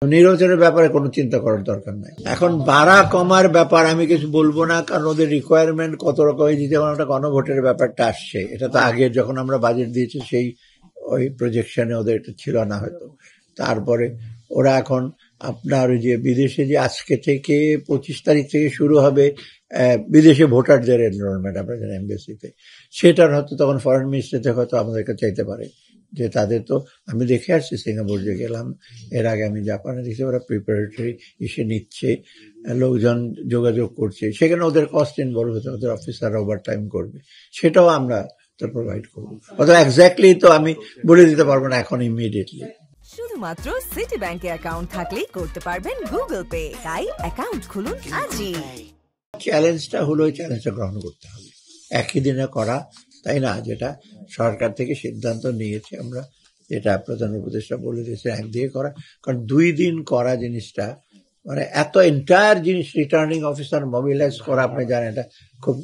নির্বাচনের ব্যাপারে কোনো চিন্তা করার দরকার নাই। এখন বাড়া কমার ব্যাপার আমি কিছু বলবো না, কারণ ওদের রিকোয়ারমেন্ট কত রকমের দিতে পারে, একটা গণভোটের ব্যাপারটা আসছে। এটা তো আগে যখন আমরা বাজেট দিয়েছি সেই ওই প্রজেকশনে ওদের এটা ছিল না হয়তো। তারপরে ওরা এখন আপনার ওই যে বিদেশে যে আজকে থেকে 25 তারিখ থেকে শুরু হবে বিদেশে ভোটারদের এনরোলমেন্ট আপনাদের এমবেসিতে, সেটার হয়তো তখন ফরেন মিনিস্ট্রি থেকে হয়তো আমাদেরকে চাইতে পারে যে তাদের তো আমি দেখে আসছি সিঙ্গাপুর যে গেলাম, এর আগে আমি জাপানে দেখছি ওরা প্রিপারেটরি এসে নিচ্ছে, লোকজন যোগাযোগ করছে, সেখানে ওদের কস্ট ইনভলভ হচ্ছে, ওদের অফিসাররা ওভার টাইম করবে, সেটাও আমরা তো প্রোভাইড করবো। অথবা এক্স্যাক্টলি তো আমি বলে দিতে পারবো না এখন ইমিডিয়েটলি। শুধুমাত্র সিটি ব্যাংকে অ্যাকাউন্ট থাকলেই করতে পারবেন গুগল পে, তাই অ্যাকাউন্ট খুলুন আজই। চ্যালেঞ্জটা হলো ওই চ্যালেঞ্জটা গ্রহণ করতে হবে, একই দিনে করা, তাই না? যেটা সরকার থেকে সিদ্ধান্ত নিয়েছে আমরা, যেটা প্রধান উপদেষ্টা বলে দিয়েছে একদিকে করা, কারণ 2 দিন করা জিনিসটা মানে এত এন্টায়ার জিনিস রিটার্নিং অফিসার মোবিলাইজ করা, আপনি জানেন এটা খুব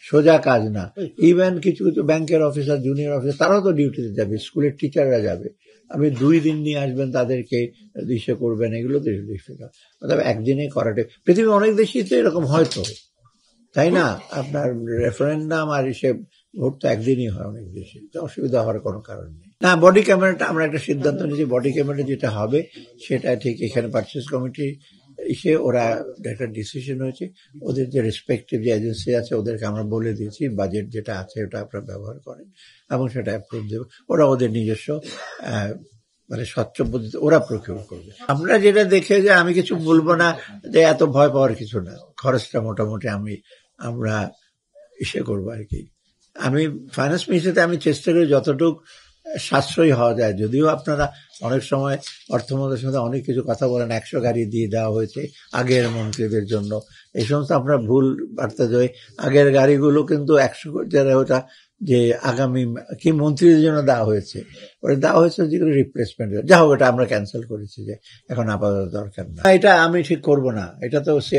সোজা কাজ না। ইভেন কিছু কিছু ব্যাংকের অফিসার, জুনিয়র অফিসার, তারাও তো ডিউটিতে যাবে, স্কুলের টিচাররা যাবে, আপনি 2 দিন নিয়ে আসবেন তাদেরকে দিশে করবেন, এগুলো তো ডিফিকাল্ট। তবে একদিনে করাটা, পৃথিবীর অনেক দেশেই তো এরকম হয়তো, তাই না? আপনার রেফারেন্ডাম আর এসে ভোট তো একদিনই হয় অনেক দেশে, অসুবিধা হওয়ার কোনো কারণ নেই। না, বডি ক্যামেরাটা আমরা একটা সিদ্ধান্ত নিয়েছি, বডি ক্যামেরা যেটা হবে সেটা ঠিক এখানে পারচেজ কমিটি এসে ওরা একটা ডিসিশন হয়েছে, ওদের যে রেসপেক্টিভ যে এজেন্সি আছে ওদেরকে আমরা বলে দিয়েছি বাজেট যেটা আছে ওটা আপনারা ব্যবহার করেন এবং সেটা অ্যাপ্রুভ দেবে, ওরা ওদের নিজস্ব মানে স্বচ্ছ পদ্ধতি ওরা প্রকিউর করবে। আমরা যেটা দেখে যে আমি কিছু বলবো না, যে এত ভয় পাওয়ার কিছু না, খরচটা মোটামুটি আমরা ইসে করবো আর কি। আমি ফাইন্যান্স মিনিস্ট্রিতে আমি চেষ্টা করি যতটুকু সাশ্রয়ী হওয়া যায়, যদিও আপনারা অনেক সময় অর্থমন্ত্রীর সাথে অনেক কিছু কথা বলেন, 100 গাড়ি দিয়ে দেওয়া হয়েছে আগের মন্ত্রীদের জন্য, এই সমস্ত আপনার ভুল বার্তা যায়। আগের গাড়িগুলো কিন্তু 100 যারা ওটা যে আগামী কি মন্ত্রীদের জন্য দেওয়া হয়েছে, ওটা দেওয়া হয়েছে যেগুলো রিপ্লেসমেন্ট, যা হোক ওটা আমরা ক্যান্সেল করেছি, যে এখন আপাতত দরকার না। এটা আমি ঠিক করব না, এটা তো সে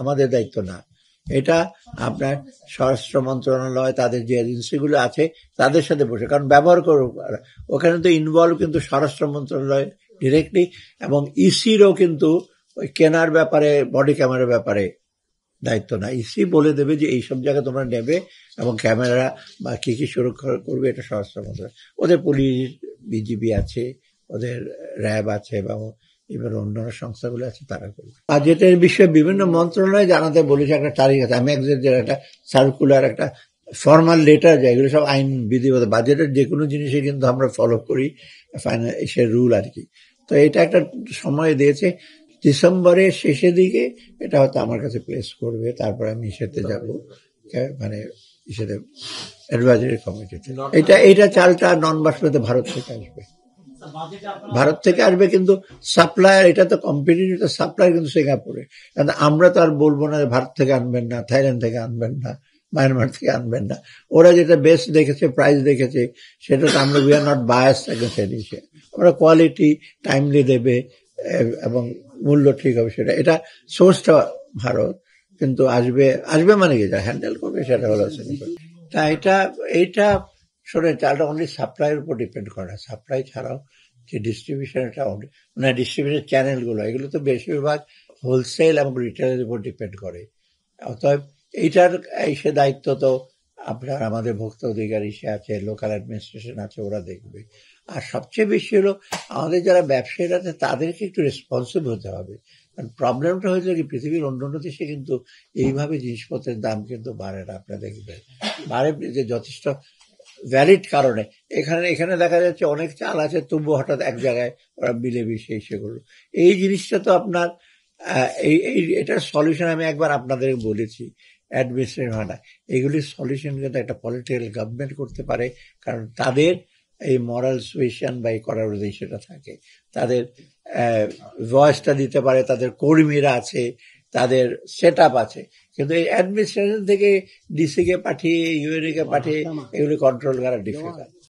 আমাদের দায়িত্ব না, এটা আপনার স্বরাষ্ট্র মন্ত্রণালয় তাদের যে এজেন্সিগুলো আছে তাদের সাথে বসে, কারণ ব্যবহার করবো ওখানে তো ইনভলভ কিন্তু স্বরাষ্ট্র মন্ত্রণালয় ডিরেক্টলি, এবং ইসিরও কিন্তু ওই কেনার ব্যাপারে বডি ক্যামেরার ব্যাপারে দায়িত্ব না। ইসি বলে দেবে যে এইসব জায়গায় তোমরা নেবে এবং ক্যামেরা বা কি কি সুরক্ষা করবে, এটা স্বরাষ্ট্র মন্ত্রণালয়, ওদের পুলিশ বিজিবি আছে, ওদের র্যাব আছে এবং এবার অন্যান্য সংস্থাগুলো আছে, তারা করবে। বাজেটের বিষয়ে বিভিন্ন মন্ত্রণালয় জানাতে বলেছে, একটা তারিখ আছে, আমি একটা সার্কুলার, একটা ফর্মাল লেটার যায়, এগুলো সব আইন বিধিবদ্ধ। বাজেটের যে কোনো জিনিসে কিন্তু আমরা ফলো করি ফাইন্যান্সিয়াল রুল আর কি। তো এটা একটা সময় দিয়েছে, ডিসেম্বরের শেষের দিকে এটা হয়তো আমার কাছে প্লেস করবে, তারপরে আমি ইসেতে যাব, মানে ইসেতে অ্যাডভাইজারি কমিটিতে। এটা চালটা নন বাসমতি ভারত থেকে আসবে, ভারত থেকে আসবে, কিন্তু সাপ্লায়ার, এটা তো কম্পিটিটিভ সাপ্লায়ার কিন্তু সিঙ্গাপুরে, কারণ আমরা তো আর বলবো না ভারত থেকে আনবেন না, থাইল্যান্ড থেকে আনবেন না, মায়ানমার থেকে আনবেন না, ওরা যেটা বেস্ট দেখেছে, প্রাইস দেখেছে, সেটা তো আমরা উই আর নট বায়াস দিচ্ছে, আমরা কোয়ালিটি টাইমলি দেবে এবং মূল্য ঠিক হবে, সেটা এটা সোর্সটা ভারত, কিন্তু আসবে মানে কি যা হ্যান্ডেল করবে সেটা হলো তা এইটা শোনেন, চালটা অনলি সাপ্লাইয়ের উপর ডিপেন্ড করে না, সাপ্লাই ছাড়াও যে ডিস্ট্রিবিউশন, এটা মানে ডিস্ট্রিবিউশন চ্যানেলগুলো, এগুলো তো বেশিরভাগ হোলসেল এবং রিটেলের উপর ডিপেন্ড করে। অতএব এইটার সে দায়িত্ব তো আপনার আমাদের ভোক্তা অধিকার সে আছে, লোকাল অ্যাডমিনিস্ট্রেশন আছে, ওরা দেখবে। আর সবচেয়ে বেশি হলো আমাদের যারা ব্যবসায়ীরা আছে তাদেরকে একটু রেসপন্সিবল হতে হবে, কারণ প্রবলেমটা হয়েছে কি পৃথিবীর অন্যান্য দেশে কিন্তু এইভাবে জিনিসপত্রের দাম কিন্তু বাড়ে না, আপনারা দেখবেন বাড়ে যে যথেষ্ট ভ্যালিড কারণে। এখানে দেখা যাচ্ছে অনেক চাল আছে, তবু হঠাৎ এক জায়গায় ওরা বিলে বিষে সেগুলো, এই জিনিসটা তো আপনার এটার সলিউশন আমি একবার আপনাদের বলেছি, অ্যাডমিনিস্ট্রেশন হয় না, এগুলির সলিউশন কিন্তু একটা পলিটিক্যাল গভর্নমেন্ট করতে পারে, কারণ তাদের এই মরাল সুয়েশন বা এই করার সেটা থাকে, তাদের ভয়েসটা দিতে পারে, তাদের কর্মীরা আছে, তাদের সেট আপ আছে, কিন্তু এই অ্যাডমিনিস্ট্রেশন থেকে ডিসি কে পাঠিয়ে ইউএনএ কে পাঠিয়ে এগুলি কন্ট্রোল করা ডিফিকাল্ট।